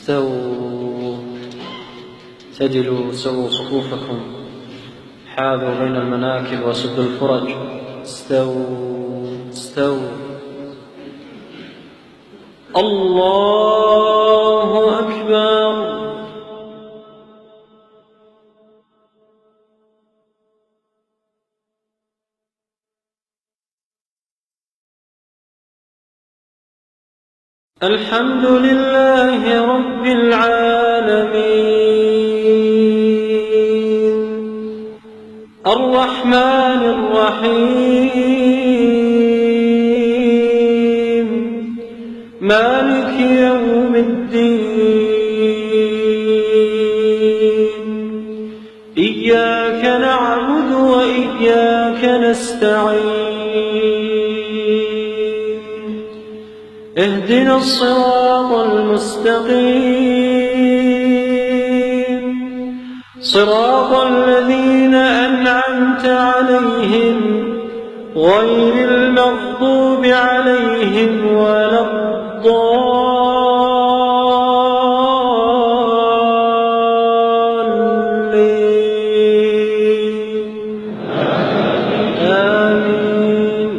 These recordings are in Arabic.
استووا اعتدلوا سووا صفوفكم حاذوا بين المناكب وسدوا الفرج استووا الله أكبر. الحمد لله رب العالمين الرحمن الرحيم مالك يوم الدين إياك نعبد وإياك نستعين اهدنا الصراط المستقيم صراط الذين أنعمت عليهم غير المغضوب عليهم ولا الضالين آمين.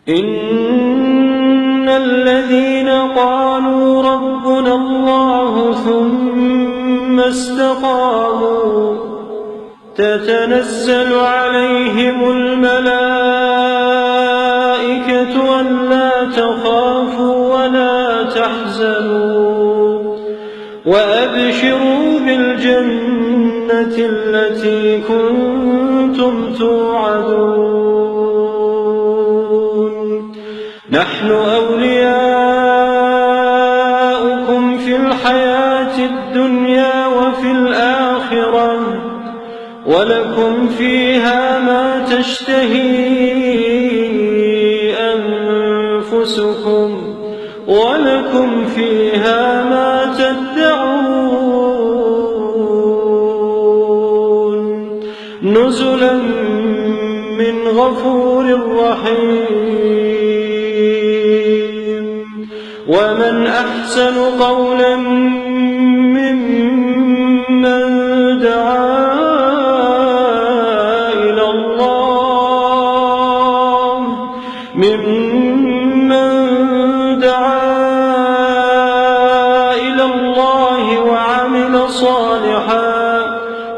إن الذين قالوا ربنا الله ثم استقاموا تتنزل عليهم الملائكة ألا تخافوا ولا تحزنوا وأبشروا بالجنة التي كنتم توعدون نحن أولياؤكم في الحياة الدنيا وفي الآخرة ولكم فيها ما تشتهي أنفسكم ولكم فيها ما تدعون نزلا من غفور رحيم. ومن أحسن قولا ممن دعا إلى الله وعمل صالحا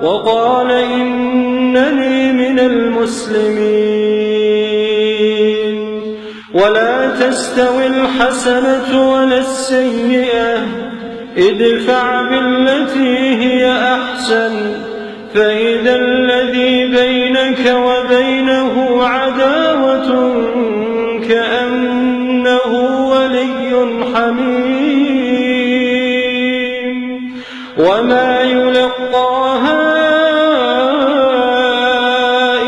وقال إنني من المسلمين. ولا تستوي الحسنة ولا السيئة ادفع بالتي هي أحسن فإذا الذي بينك وبينه عداوة كأنه ولي حميم وما يلقاها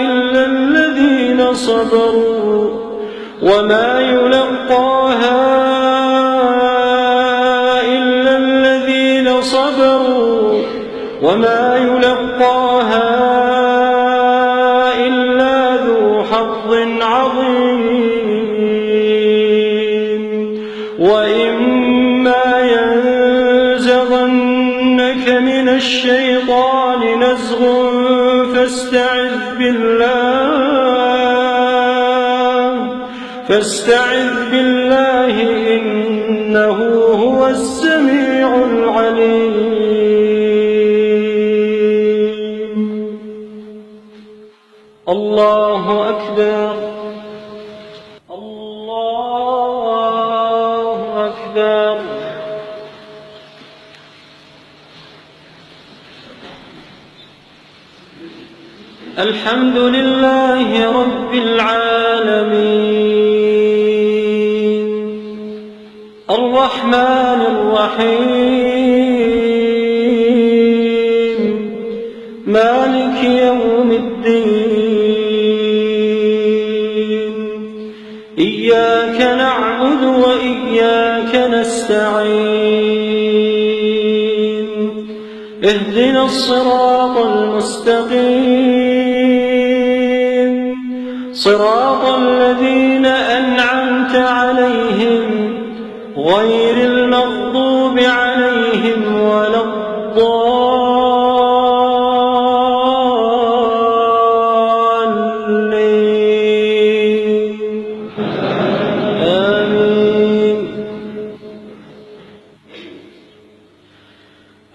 إلا الذين صبروا وما يلقاها إلا الذين صبروا وما يلقاها إلا ذو حظ عظيم. وإما ينزغنك من الشيطان نزغ فاستعذ بالله إنه هو السميع العليم. الله أكبر الله أكبر. الحمد لله رب العالمين الرحمن الرحيم مالك يوم الدين إياك نعبد وإياك نستعين اهدنا الصراط المستقيم صراط الذين أنعمت عليهم غير المغضوب عليهم ولا الضالين آمين.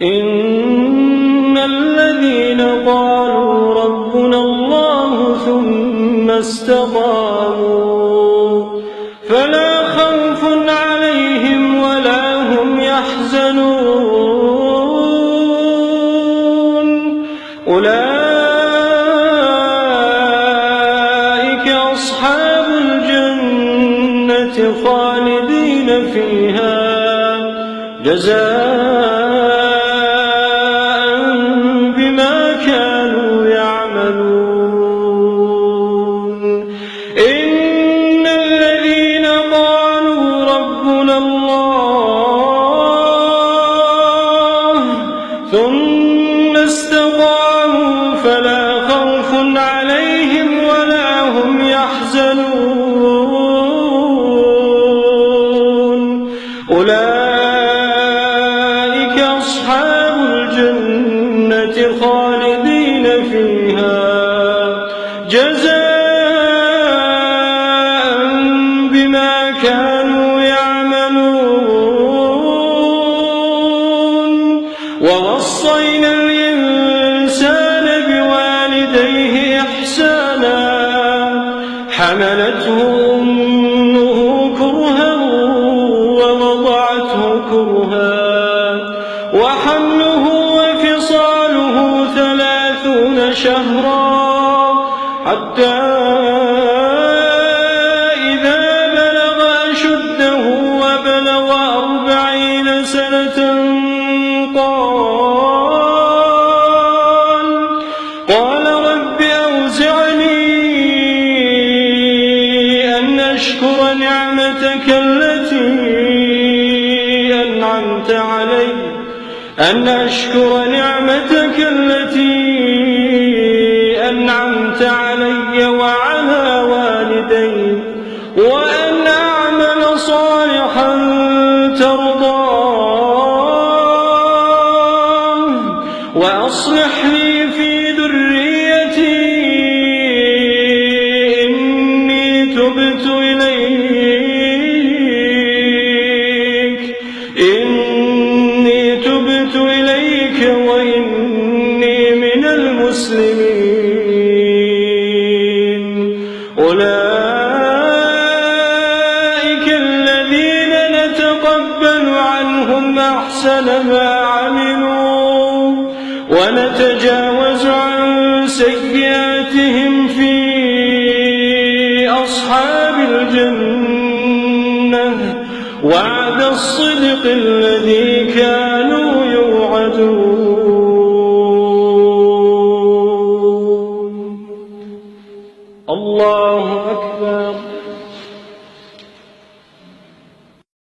إن الذين قالوا ربنا الله ثم استقاموا فلا خوف عليهم ولا هم يحزنون أولئك أصحاب الجنة خالدين فيها جزاء بما كانوا يعملون. إن الذين قالوا ربنا الله ثم استقاموا فلا خوف عليهم ولا هم يحزنون أولئك أصحاب الجنة خالدين فيها جزاء بما كانوا يعملون. ووصينا الإنسان بوالديه إحسانا حملته أمه كرها ووضعته كرها وحمله وفصاله 30 شهرا حتى إذا بلغ أشده وبلغ 40 سنة قال رب أوزعني أن أشكر نعمتك التي أنعمت علي وعلى والدي وأن أعمل صالحا ترضاه وأصلح لي في ذريتي إني تبت إليك وإني من المسلمين. أولئك الذين نتقبل عنهم أحسن ما عملوا ونتجاوز عن سيئاتهم في أصحاب الجنة وعد الصدق الذي كانوا يوعدون. الله أكبر.